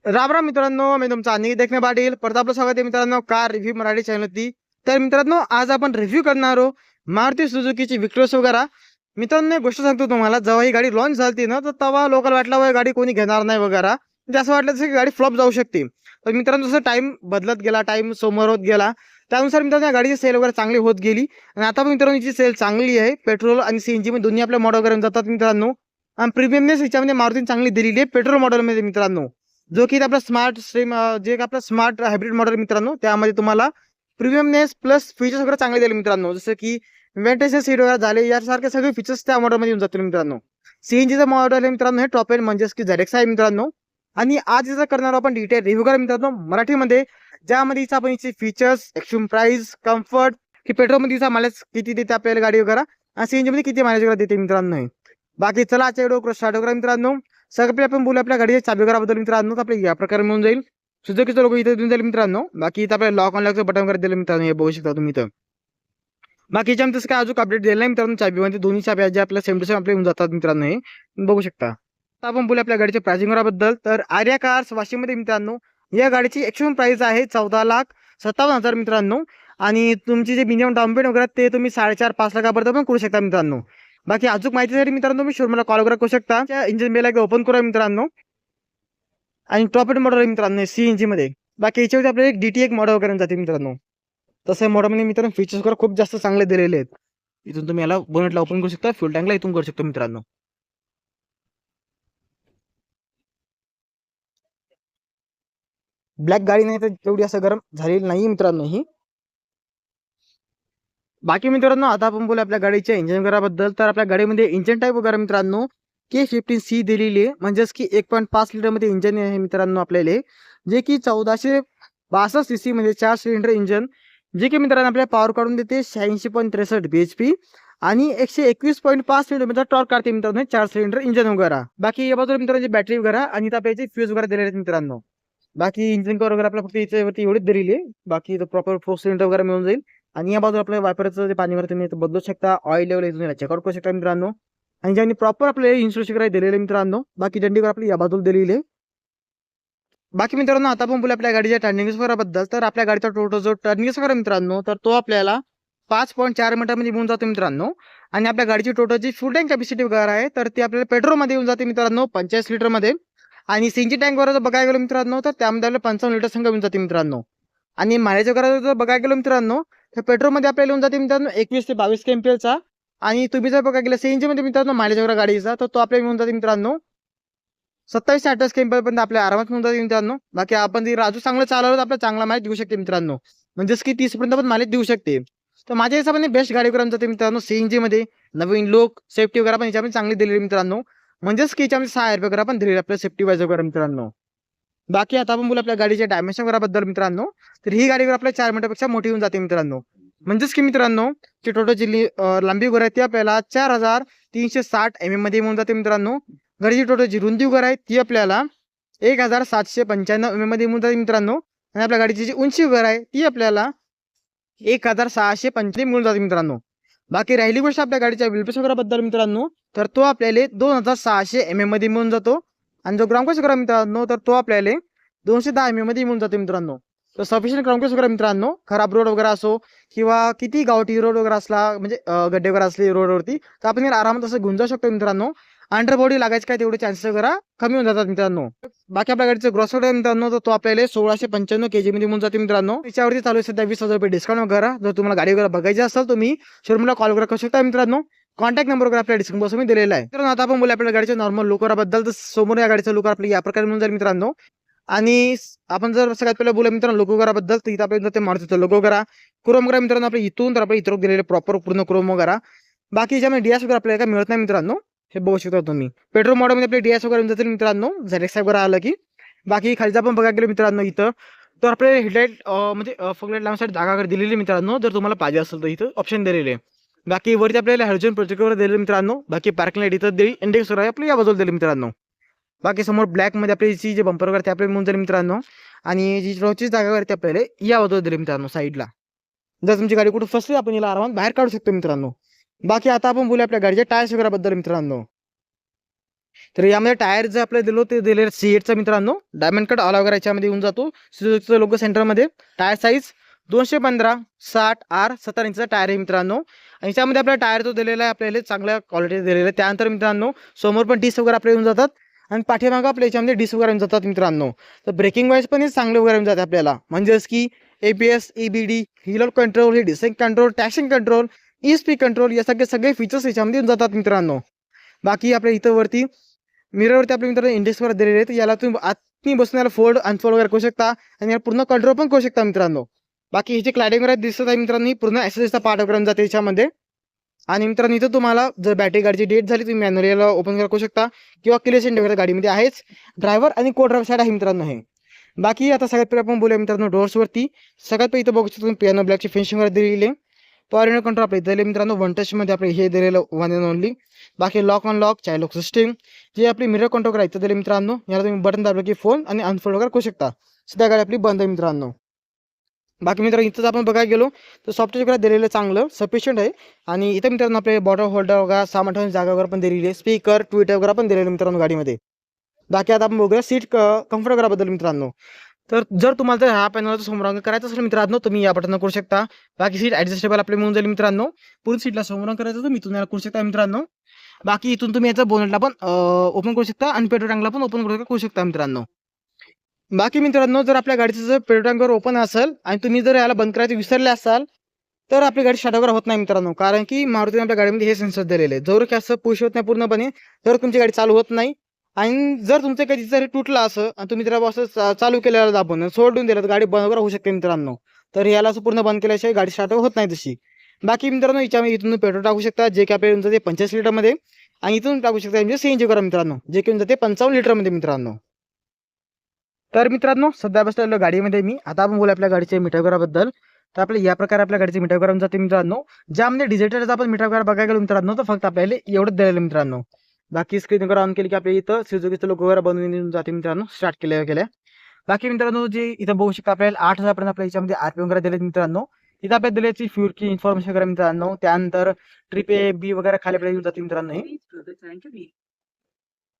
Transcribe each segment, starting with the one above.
राम राम मित्रांनो, मी तुमचा अनिकेत देखणे पाटील. परत आपलं स्वागत आहे मित्रांनो कार रिव्ह्यू मराठी चॅनलवरती. तर मित्रांनो, आज आपण रिव्ह्यू करणार आहोत मारुती सुझुकीची विक्टोस वगैरे. मित्रांनो, एक गोष्ट सांगतो तुम्हाला, जेव्हा ही गाडी लॉन्च झाली ना, तर तेव्हा लोकांना वाटलं गाडी कोणी घेणार नाही वगैरे. म्हणजे असं वाटलं की गाडी फ्लॉप जाऊ शकते. तर मित्रांनो, जसं टाइम बदलत गेला, टाइम समोर होत गेला, त्यानुसार मित्रांनो या गाडीची सेल वगैरे चांगली होत गेली. आणि आता पण मित्रांनो हिची सेल चांगली आहे. पेट्रोल आणि सीएनजी मध्ये दोन्ही आपल्या मॉडेल वगैरे जातात मित्रांनो. आणि प्रीमियमनेस हिच्यामध्ये मारुतीने चांगली दिलेली आहे पेट्रोल मॉडेलमध्ये मित्रांनो. जो की आपला स्मार्ट स्ट्रीम जे आपला स्मार्ट हायब्रिड मॉडेल मित्रांनो, त्यामध्ये तुम्हाला प्रीमियमनेस प्लस फीचर्स वगैरे चांगले दिले मित्रांनो. जसं की व्हेंटिलेशन सीट वगैरे झाले, यासारखे सगळे फीचर्स त्या मॉडेलमध्ये येऊन जातील मित्रांनो. सीएनजीचं मॉडेल आहे मित्रांनो, हे टॉप एंड म्हणजेच की ZX आहे मित्रांनो. आणि आज याचा करणार आपण डिटेल रिव्ह्यू करा मित्रांनो मराठीमध्ये, ज्यामध्ये आपण याचे फीचर्स, एक्स्ट्रीम प्राइस, कम्फर्ट, की पेट्रोलमध्ये हिचा मायलेज किती देते आपल्याला गाडी वगैरे, आणि सीएनजी मध्ये किती मायलेज वगैरे देते मित्रांनो. बाकी चला आजच्या व्हिडिओ स्टार्ट करा मित्रांनो. सगळे आपण बोलू आपल्या गाडीच्या चाबीघराबद्दल मित्रांनो. आपल्या या प्रकारे मिळून जाईल. सुझुकीचा लोगो इथे देऊन जाईल मित्रांनो. बाकी इथं आपल्याला लॉक अनलॉकचं बटन वगैरे दिलं मित्रांनो, हे बघू शकता तुम्ही इथं. बाकी याच्यामध्ये तसं काय अजून अपडेट दिलं नाही मित्रांनो. चाबीमध्ये दोन्ही चाब्या ज्या आपल्या सेम टू सेम आपल्या येऊन जातात मित्रांनो, हे बघू शकता. आता आपण बोलू आपल्या गाडीच्या प्राइसिंग बद्दल. तर आर्या कार्स वाशिममध्ये मित्रांनो या गाडीची एक्चुअल प्राइस आहे 14,57,000 मित्रांनो. आणि तुमची जे मिनिमम डाऊन पेमेंट वगैरे ते तुम्ही 4.5-5 लाखापर्यंत पण करू शकता मित्रांनो. बाकी अजून माहितीसाठी मित्रांनो तुम्ही शोरूमला कॉल वगैरे करू शकता. इंजिन बेल ओपन करूया मित्रांनो. आणि टॉप एंड मॉडेल आहे मित्रांनो सीएनजी मध्ये. बाकी याच्यावरती आपल्याला एक DT1 मॉडेल वगैरे जाते मित्रांनो. तसं मॉडेलमध्ये मित्रांनो फीचर्स वगैरे खूप जास्त चांगले दिलेले आहेत. इथून तुम्ही याला बोनेटला ओपन करू शकता, फ्युल टँकला इथून करू शकता मित्रांनो. ब्लॅक गाडी नाही तर तेवढी असं गरम झालेली नाही मित्रांनो ही. बाकी मित्रांनो, आता आपण बोलू आपल्या गाडीच्या इंजिन वगैरेबद्दल. तर आपल्या गाडीमध्ये इंजिन टाईप वगैरे मित्रांनो K15C दिलेली आहे. म्हणजेच की 1.5 लिटर मध्ये इंजिन आहे मित्रांनो आपल्याला, जे की 1462cc म्हणजे 4 सिलेंडर इंजिन, जे की मित्रांनो आपल्याला पॉवर काढून देते 86.63 bhp आणि 121.5 न्यूटन टॉर्क काढते मित्रांनो 4 सिलेंडर इंजिन वगैरे. बाकी या बाजूला मित्रांनो बॅटरी वगैरे आणि आपल्याची फ्यूज वगैरे दिलेले आहेत मित्रांनो. बाकी इंजिन कवर वगैरे आपल्या फक्त याच्यावरती एवढीच दिलेली आहे. बाकी प्रॉपर 4 सिलेंडर वगैरे मिळून जाईल. आणि या बाजूला आपल्या वायपरचं जे पाणी वगैरे तुम्ही बदलू शकता, ऑइल लेवल इथून चेकआउट करू शकता मित्रांनो. आणि ज्यांनी प्रॉपर आपल्याला इन्शुरन्स वगैरे दिलेले मित्रांनो. बाकी चंडीगड आपली या बाजूला दिलेली आहे. बाकी मित्रांनो, आता आपण बोलू आपल्या गाडीच्या टर्निंग बद्दल. तर आपल्या गाडीचा टोटल जो टर्निंग वगैरे मित्रांनो, तर तो आपल्याला 5.4 मिनिटांमध्ये येऊन जातो मित्रांनो. आणि आपल्या गाडीची टोटल जी फ्यूल टँक कॅपॅसिटी वगैरे आहे, तर ती आपल्याला पेट्रोलमध्ये येऊन जाते मित्रांनो 45 लिटरमध्ये. आणि सीएनजी टँक वगैरे जर बघायला गेलो मित्रांनो, तर त्यामध्ये आपल्याला 55 लिटर संघ येऊन जाते मित्रांनो. आणि मायलेज वगैरे जर बघायला गेलो मित्रांनो, तर पेट्रोलमध्ये आपल्याला येऊन जाते मित्रांनो 21 ते 22 kmpl. आणि तुम्ही जर बघा गेलं सीएनजी मध्ये मित्रांनो मायलेज वगैरे गाडीचा, तर तो आपल्याला येऊन जाते मित्रांनो 27 ते 28 kmpl पर्यंत आपल्या आरामात मिळून जाते मित्रांनो. बाकी आपण जर राजू चांगलं चालवलं तर आपल्याला चांगला मायलेज देऊ शकते मित्रांनो. म्हणजेच की 30 पर्यंत पण मायलेज देऊ शकते. तर माझ्या हिशोबाने बेस्ट गाडी करून जाते मित्रांनो सीएनजी मध्ये. नवीन लुक, सेफ्टी वगैरे पण याच्यामध्ये चांगली दिलेली मित्रांनो. म्हणजेच की याच्यामध्ये 6 वगैरे पण दिलेली आपल्या सेफ्टी वाईज वगैरे मित्रांनो. बाकी आता आपण बोलू आपल्या गाडीच्या डायमेन्शन वगैरे बद्दल मित्रांनो. तर ही गाडी आपल्या 4 मीटरपेक्षा मोठी होऊन जाते मित्रांनो. म्हणजेच की मित्रांनो ची टोटल जी लांबी वगैरे ती आपल्याला 4360 mm मध्ये मिळून जाते मित्रांनो. गाडीची टोटल जी रुंदी वगैरे आहे ती आपल्याला 1795 mm मध्ये मिळून जाते मित्रांनो. आणि आपल्या गाडीची जी उंची वगैरे आहे ती आपल्याला 1625 मिळून जाते मित्रांनो. बाकी राहिली गोष्ट आपल्या गाडीच्या व्हील वगैरे बद्दल मित्रांनो, तर तो आपल्याला 2600 mm मध्ये मिळून जातो. आणि जो ग्राउंड वगैरे मित्रांनो, तर तो आपल्याला 210 mm मध्ये मिळून जाते मित्रांनो. तर सफिशियंट ग्राउंड वगैरे मित्रांनो, खराब रोड वगैरे असो किंवा किती गावठी रोड वगैरे असला, म्हणजे गड्डे वगैरे असले रोडवरती, तर आपण आरामात असं घेऊन जाऊ शकतो मित्रांनो. अंडर बॉडी लागायचे काय तेवढे चान्सेस वगैरे कमी होऊन जातात मित्रांनो. बाकी आपल्या गाडीचं ग्रॉस वगैरे मित्रांनो, तर तो आपल्याला 1695 kg मध्ये मिळून जाते मित्रांनो. त्याच्यावरती चालू आहे सध्या 20,000 रुपये डिस्काउंट वगैरे. जर तुम्हाला गाडी वगैरे बघायची असेल तुम्ही शोरूमला कॉल वगैरे करू शकता मित्रांनो. कॉन्टॅक्ट नंबर वगैरे आपल्या डिस्क्रिप्शन बॉक्स मध्ये दिलेला आहे. तर आता आपण बोलू आपल्या गाडीच्या नॉर्मल लुक बद्दल. तर समोर या गाडीचं लुक आपल्या या प्रकारे मिळून जाईल मित्रांनो. आणि आपण जर सगळ्यात पहिला बोलू मित्रांनो लोगो वगैरे बद्दल, तर इथं आपल्याला ते मारुतीचं लोगो वगैरे, क्रोम वगैरे मित्रांनो आपल्या इथून तर आपल्या इथं दिलेले प्रॉपर पूर्ण क्रोम वगैरे. बाकी याच्यामध्ये डीएस वगैरे आपल्याला काय मिळत नाही मित्रांनो, हे बघू शकता तुम्ही. पेट्रोल मॉडेलमध्ये आपले डीएस वगैरे मिळतात मित्रांनो ZX वगैरे आलं की. बाकी खालचा पण बघायला गेलो मित्रांनो इथं, तर आपल्याला हेडलाईट म्हणजे फॉगलाईट लावण्यासाठी जागा वगैरे दिलेली मित्रांनो, जर तुम्हाला पाहिजे असेल तर इथं ऑप्शन दिलेले आहे. बाकी वरती आपल्याला हॅलोजन प्रोजेक्ट वगैरे दिलेले मित्रांनो. बाकी पार्किंग लाईट इथं दिली, इंडेक्स वगैरे आपल्या या बाजूला दिले मित्रांनो. बाकी समोर ब्लॅक मध्ये आपली जे बंपर वगैरे ते आपल्याला मिळून जाईल मित्रांनो. आणि जी रोजची जागा वगैरे आपल्याला या बाजूला दिली मित्रांनो साईडला. जर तुमची गाडी कुठे फसली आपण याला आरामात बाहेर काढू शकतो मित्रांनो. बाकी आता आपण बोलू आपल्या गाडीच्या टायर्स वगैरे बद्दल मित्रांनो. तर यामध्ये टायर जे आपल्याला दिलो ते दिलेलं C8चा मित्रांनो, डायमंड कट ऑल वगैरे याच्यामध्ये येऊन जातो. सुझुकीचा लोगो सेंटरमध्ये. टायर साईज 215 60 R 70 इंचचा टायर आहे मित्रांनो. आणि याच्यामध्ये आपल्याला टायर तो दिलेला आहे आपल्याला चांगल्या क्वालिटी दिलेला आहे. त्यानंतर मित्रांनो समोर पण डिस्क वगैरे आपले येऊन जातात आणि पाठीमागं आपल्या याच्यामध्ये डिस्क वगैरे येऊन जातात मित्रांनो. तर ब्रेकिंग वाईज पण हे चांगले वगैरे येऊन जाते आपल्याला, म्हणजेच की ABS, EBD, wheel control, disc control, traction control, ESP control या सगळे फीचर्स याच्यामध्ये येऊन जातात मित्रांनो. बाकी आपल्या इथं वरती मिररवरती आपल्या मित्रांनो इंडेक्स वगैरे दिलेले आहेत. याला तुम्ही आतनी बसून याला फोल्ड अनफोल्ड वगैरे करू शकता आणि याला पूर्ण कंट्रोल पण करू शकता मित्रांनो. बाकी ही जी क्लॅडिंग वगैरे दिसत आहे मित्रांनो, ही पूर्ण ॲक्सेसरीजचा पार्ट वगैरे जाते याच्यामध्ये. आणि मित्रांनो इथं तुम्हाला जर बॅटरी गाडीची डेट झाली तुम्ही मॅन्युअली याला ओपन करू शकता किंवा क्लिअर वगैरे गाडीमध्ये आहेच. ड्रायव्हर आणि को ड्रायव्हर साईड आहे मित्रांनो हे. बाकी आता सगळ्यात पहिले आपण बोलूया मित्रांनो डोर्सवरती. सगळ्यात पहिले इथं बघू शकता तुम्ही पियानो ब्लॅकची फिनिशिंग वगैरे दिलेली आहे. पॉवर विंडो कंट्रोल आपले दिले मित्रांनो वन टचमध्ये आपले हे दिलेलं वन अँड ओनली. बाकी lock on lock, child lock system, जे आपली मिरर कंट्रोल करायचं दिले मित्रांनो. याला तुम्ही बटन दाबलं की फोन आणि अनफोल्ड वगैरे करू शकता. सध्या गाडी आपली बंद आहे मित्रांनो. बाकी मित्रांनो इथंच आपण बघायला गेलो तर सॉफ्टवेअर वगैरे दिलेलं चांगलं सफिशियंट आहे. आणि इथं मित्रांनो आपले बॉटल होल्डर वगैरे सामान ठेवण्याची जागा वगैरे पण दिलेली आहे. स्पीकर ट्विटर वगैरे पण दिलेलं मित्रांनो गाडीमध्ये. बाकी आता आपण बघूया सीट कम्फर्ट वगैरेबद्दल मित्रांनो. तर जर तुम्हाला जर हा पॅनलचा समोरांक करायचा असेल मित्रांनो तुम्ही या बटन करू शकता. बाकी सीट ॲडजस्टेबल आपले मिळून जाईल मित्रांनो. पूर्ण सीटला समोरांक करायचं तर मी तुम्हाला करू शकता मित्रांनो. बाकी इथून तुम्ही याचा बोनटला पण ओपन करू शकता आणि पेट्रोल टँकला पण ओपन करू शकता मित्रांनो. बाकी मित्रांनो जर आपल्या गाडीचं जर पेट्रोल टँकर ओपन असेल आणि तुम्ही जर याला बंद करायचे विसरले असाल तर आपली गाडी स्टार्ट वगैरे होत नाही मित्रांनो. कारण की मारुतीने आपल्या गाडीमध्ये हे सेन्सर दिलेले आहे. जर की असं पुश होत नाही पूर्णपणे तर तुमची गाडी चालू होत नाही. आणि जर तुमचं कधी जरी तुटलं असं आणि तुम्ही त्याला असं चालू केलेलं दाबून सोडून दिलं तर गाडी बंद वगैरे होऊ शकते मित्रांनो. तर याला असं पूर्ण बंद केल्याशिवाय गाडी स्टार्ट होत नाही तशी. बाकी मित्रांनो याच्यामध्ये इथून पेट्रोल टाकू शकता जे की आपल्याला जाते 85 लिटरमध्ये आणि इथून टाकू शकता म्हणजे CNG करा मित्रांनो जे की जाते 55 लिटरमध्ये मित्रांनो. तर मित्रांनो सध्या बसलेलो गाडीमध्ये मी. आता आपण बोलू आपल्या गाडीच्या मीटर वगैरेबद्दल. तर आपल्या या प्रकारे आपल्या गाडीचे मीटर वगैरे जाते मित्रांनो. ज्यामध्ये डिजिटल आपण मीटर वगैरे बघायला गेलो मित्रांनो तर फक्त आपल्याला एवढंच दिलेलं मित्रांनो. बाकी स्क्रीन वगैरे ऑन केली की आपल्या इथं सुझुकीचं लोगो वगैरे बनवून जाते मित्रांनो स्टार्ट केल्या. बाकी मित्रांनो जे इथं बघू शकता आपल्याला 8,000 पर्यंत आपल्या याच्यामध्ये RPM वगैरे दिले मित्रांनो. इथं आपल्याला दिल्याची फ्युल की इन्फॉर्मेशन वगैरे मित्रांनो. त्यानंतर ट्रिप A B वगैरे खाली आपल्याला येऊन जाते मित्रांनो.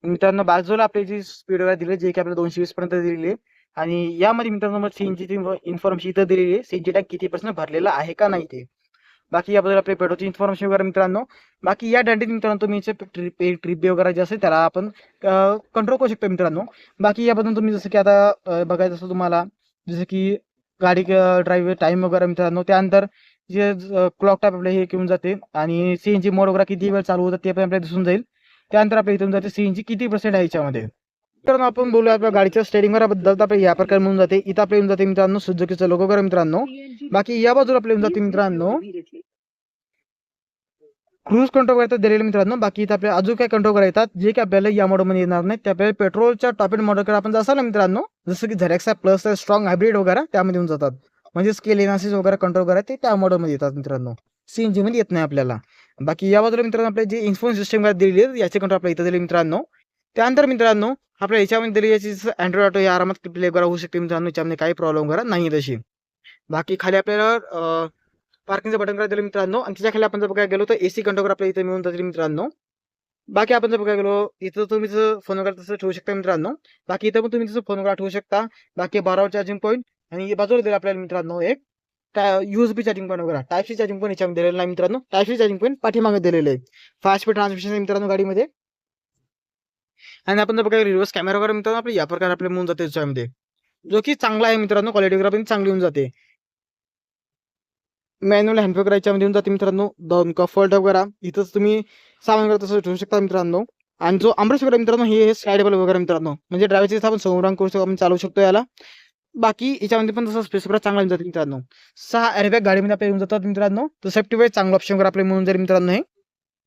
मित्रांनो बाजूला आपली जी स्पीड वगैरे दिली जे की आपल्याला 220 पर्यंत दिलेली आहे. आणि यामध्ये मित्रांनो CNG ची इन्फॉर्मेशन इथं दिलेली आहे. CNG टँक किती पर्सेंट भरलेला आहे का नाही ते. बाकी याबद्दल आपल्या पेट्रोलची इन्फॉर्मेशन वगैरे मित्रांनो. बाकी या डंडीत मित्रांनो तुम्ही ट्रिप वगैरे जे असेल त्याला आपण कंट्रोल करू शकतो मित्रांनो. बाकी याबद्दल तुम्ही जसं की आता बघायचं असं तुम्हाला जसं की गाडी ड्राईव्ह टाईम वगैरे मित्रांनो. त्यानंतर जे क्लॉक टाईप आपल्या हे घेऊन जाते आणि CNG मोड वगैरे किती वेळ चालू होतं ते पण आपल्याला दिसून जाईल. त्यानंतर आपल्या इथून जाते CNG किती % आहे याच्यामध्ये. तर आपण बोलूया आपल्या गाडीच्या स्टेरिंग वगैरेबद्दल तर आपल्या या प्रकारे म्हणून जाते. इथं आपल्या येऊन जाते मित्रांनो सुझुकीचं लोगो वगैरे मित्रांनो. बाकी या बाजूला आपल्या येऊन जाते मित्रांनो क्रूज कंट्रोल करायचं दिलेलं मित्रांनो. बाकी इथं आपल्याला अजून काय कंट्रोल करायचं जे की आपल्याला या मॉडलमध्ये येणार नाही. ते आपल्याला पेट्रोलच्या टॉप एंड मॉडेलकडे आपण जासाल ना मित्रांनो जसं की झेरेक्सा प्लस स्ट्रॉंग हायब्रिड वगैरे त्यामध्ये येऊन जातात. म्हणजे स्केल एनालिसिस वगैरे कंट्रोल करायचे ते त्या मॉडेलमध्ये येतात मित्रांनो. CNG मध्ये येत नाही आपल्याला. बाकी या बाजूला मित्रांनो आपल्या जे इन्फॉर्मेशन सिस्टम दिलेली आहे याचे कंट्रोल आपल्या इथं दिले मित्रांनो. त्यानंतर मित्रांनो आपल्या याच्यामध्ये दिली याची अँड्रॉइड ऑटो या आरामात प्ले वगैरे होऊ शकते मित्रांनो. याच्यामध्ये काही प्रॉब्लेम वगैरे नाही तशी. बाकी खाली आपल्याला पार्किंगचं बटन करायला दिलं मित्रांनो. आणि त्याच्या खाली आपण जर बघायला गेलो तर AC कंट्रोल आपल्या इथे मिळून जातील मित्रांनो. बाकी आपण जर बघायला गेलो इथं तुम्ही जसं फोन वगैरे तसं ठेवू शकता मित्रांनो. बाकी इथं पण तुम्ही तसं फोन वगैरे ठेवू शकता. बाकी 12 चार्जिंग पॉईंट आणि बाजूला दिलं आपल्याला मित्रांनो एक USB चार्जिंग पॉईंट वगैरे टाईप C चार्जिंग पॉईंट याच्यामध्ये दिलेलं नाही मित्रांनो. टाईप C चार्जिंग पॉईंट पाठीमागे दिलेलं आहे. फास्ट स्पीड ट्रान्समिशन आहे मित्रांनो गाडीमध्ये. आणि आपण जर बघायला रिव्हर्स कॅमेरा वगैरे मित्रांनो आपल्या या प्रकारे आपल्याला मिळून जाते याच्यामध्ये जो की चांगला आहे मित्रांनो. क्वालिटी वगैरे पण चांगली होऊन जाते. मॅन्युअल हँडब्रेक वगैरे याच्यामध्ये येऊन जाते मित्रांनो. दोन कफर्ट वगैरे इथंच तुम्ही सामान वगैरे तसं ठेवू शकता मित्रांनो. आणि जो आमरेस वगैरे मित्रांनो हे स्लाइडेबल वगैरे मित्रांनो म्हणजे ड्रायव्हरची आपण समोरांक करू शकतो आपण चालू शकतो याला. बाकी याच्यामध्ये पण तसं स्पेस वगैरे चांगला येऊन जाते मित्रांनो. 6 एअरबॅग गाडीमध्ये आपल्याला येऊन जातात मित्रांनो. तर सेफ्टी वाईज चांगला ऑप्शन वगैरे आपल्याला मिळून जाईल मित्रांनो हे.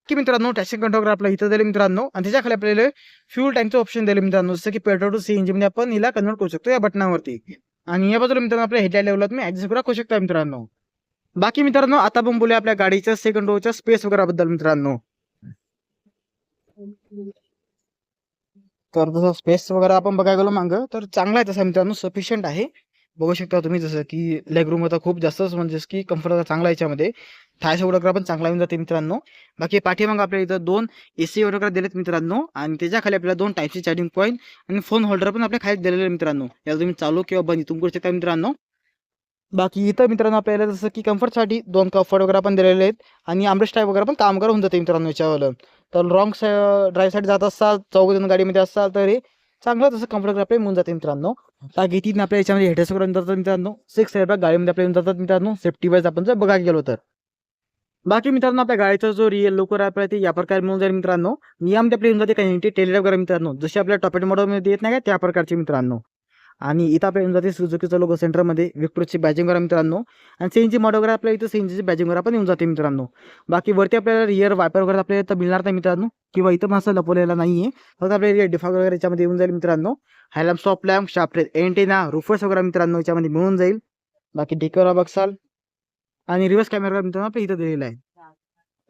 की मित्रांनो ट्रॅक्शन कंट्रोल वगैरे आपल्याला इथं दिले मित्रांनो. आणि त्याच्या खाली आपल्याला फ्यूल टँकचं ऑप्शन दिले मित्रांनो. जसं की पेट्रोल टू CNG मध्ये आपण हिला कन्वर्ट करू शकतो या बटनावरती. आणि या बाजूला मित्रांनो आपल्या हेडलाईट लेवलला तुम्ही ऍडजस्ट करू शकता मित्रांनो. बाकी मित्रांनो आता आपण बोलूया आपल्या गाडीच्या सेकंड रोच्या स्पेस वगैरे बद्दल मित्रांनो. तर जसं स्पेस वगैरे आपण बघायला गेलो मागं तर चांगला आहे तसा मित्रांनो सफिशियंट आहे. बघू शकता तुम्ही जसं की लेग रूम होता खूप जास्तच म्हणजे की कम्फर्ट चांगला याच्यामध्ये. टायर सपोर्ट वगैरे पण चांगला येऊन जाते मित्रांनो. बाकी पाठीमागे आपल्याला इथं 2 AC वगैरे दिलेत मित्रांनो आणि त्याच्या खाली आपल्याला 2 टाईपचे चार्जिंग पॉईंट आणि फोन होल्डर पण आपल्या खाली दिलेले आहे मित्रांनो. याला तुम्ही चालू किंवा बंद इथून करू शकता मित्रांनो. बाकी इथं मित्रांनो आपल्याला जसं की कम्फर्टसाठी 2 कम्फर्ट वगैरे पण दिलेले आहेत आणि आर्मरेस्ट टाईप वगैरे पण काम होऊन जाते मित्रांनो याच्यावर. तर लॉंग ड्राईव्हसाठी जात असाल, चौघजण गाडीमध्ये असाल तर हे चांगलं तसं कम्फर्ट आपल्याला मिळून जाते मित्रांनो. बाकी तीन आपल्या याच्यामध्ये हेडरेस्ट वगैरे येऊन जातात मित्रांनो. 6 एअरबॅग गाडीमध्ये आपल्या येऊन जातात मित्रांनो. सेफ्टी वाईज आपण जर बघायला गेलो तर. बाकी मित्रांनो आपल्या गाडीचा जो रिअल लुक आपल्याला ते या प्रकारे मिळून जाईल मित्रांनो. यामध्ये आपल्या येऊन जाते काही टेलर वगैरे मित्रांनो, जसे आपल्या टॉप मॉडेलमध्ये येत नाही का त्या प्रकारचे मित्रांनो. आणि इथं आपल्या येऊन जाते सुझुकीचा लोगो सेंटरमध्ये, विक्टोरची बॅजिंग वगैरे मित्रांनो. आणि सीएनजी मॉडेल वगैरे आपल्या इथं सीएनजीची बॅजिंग वगैरे पण येऊन जाते मित्रांनो. बाकी वरती आपल्याला रिअर वायपर वगैरे आपल्याला इथं मिळणार नाही मित्रांनो, किंवा इथं पण असं लपवलेला नाहीये. फक्त आपल्याला डिफॉग वगैरे याच्यामध्ये येऊन जाईल मित्रांनो. हायलॅम्प, stop lamp, shaft antenna, roofers वगैरे मित्रांनो याच्यामध्ये मिळून जाईल. बाकी डिकीवर बघसाल आणि रिव्हर्स कॅमेरा मित्रांनो आपल्या इथं दिलेला आहे.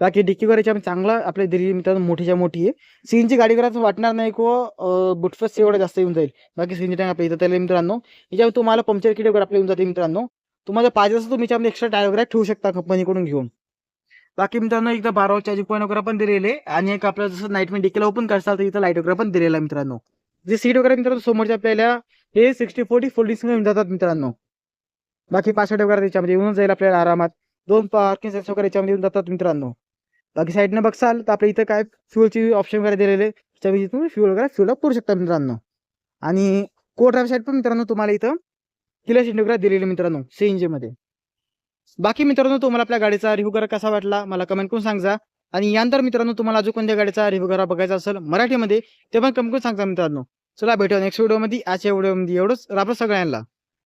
बाकी डिक्की वगैरे याच्यामध्ये चांगला आपल्या दिल्ली मित्रांनो मोठीच्या मोठी आहे. सीएनजी गाडी करायचं वाटणार नाही किंवा बुटफेस एवढं जास्त येऊन जाईल. बाकी सीएनजी टँक आपल्या इथं त्याला मित्रांनो. याच्यामध्ये तुम्हाला पंक्चर किट वगैरे आपल्या येऊन जाते मित्रांनो. तुम्हाला पाहिजे असं तुम्ही याच्यामध्ये एक्स्ट्रा टायर वगैरे ठेवू शकता कंपनीकडून घेऊन. बाकी मित्रांनो एकदा 12 वोल्ट चार्जिंग पॉईंट वगैरे पण दिलेले आणि एक आपल्याला जसं नाईट मध्ये डिकीला ओपन करसाल तर इथं लाईट वगैरे पण दिलेला मित्रांनो. जे सीट वगैरे मित्रांनो समोरच्या आपल्याला हे 60-40 फोल्डिंग येऊन जातात मित्रांनो. बाकी पासवर्ड वगैरे त्याच्यामध्ये येऊन जाईल आपल्याला आरामात. 2 पार्किंग सेन्सर वगैरे याच्यामध्ये येऊन जातात मित्रांनो. बाकी साईडनं बघसाल तर आपल्या इथं काय फ्युलची ऑप्शन वगैरे दिलेले, त्याच्यामध्ये तुम्ही फ्युल वगैरे फ्युल अप करू शकता मित्रांनो. आणि को ड्राईव्ह साईड पण मित्रांनो तुम्हाला इथं किलर इंडिकेटर वगैरे दिलेले मित्रांनो सीएनजी मध्ये. बाकी मित्रांनो तुम्हाला आपल्या गाडीचा रिव्ह्यू करा कसा वाटला मला कमेंट करून सांगा. आणि यानंतर मित्रांनो तुम्हाला अजून कोणत्या गाडीचा रिव्ह्यू करा बघायचा असेल मराठीमध्ये ते पण कमेंट करून सांगा मित्रांनो. चला भेटूया नेक्स्ट व्हिडिओमध्ये. आजच्या व्हिडिओमध्ये एवढंच. राबा सगळ्यांना.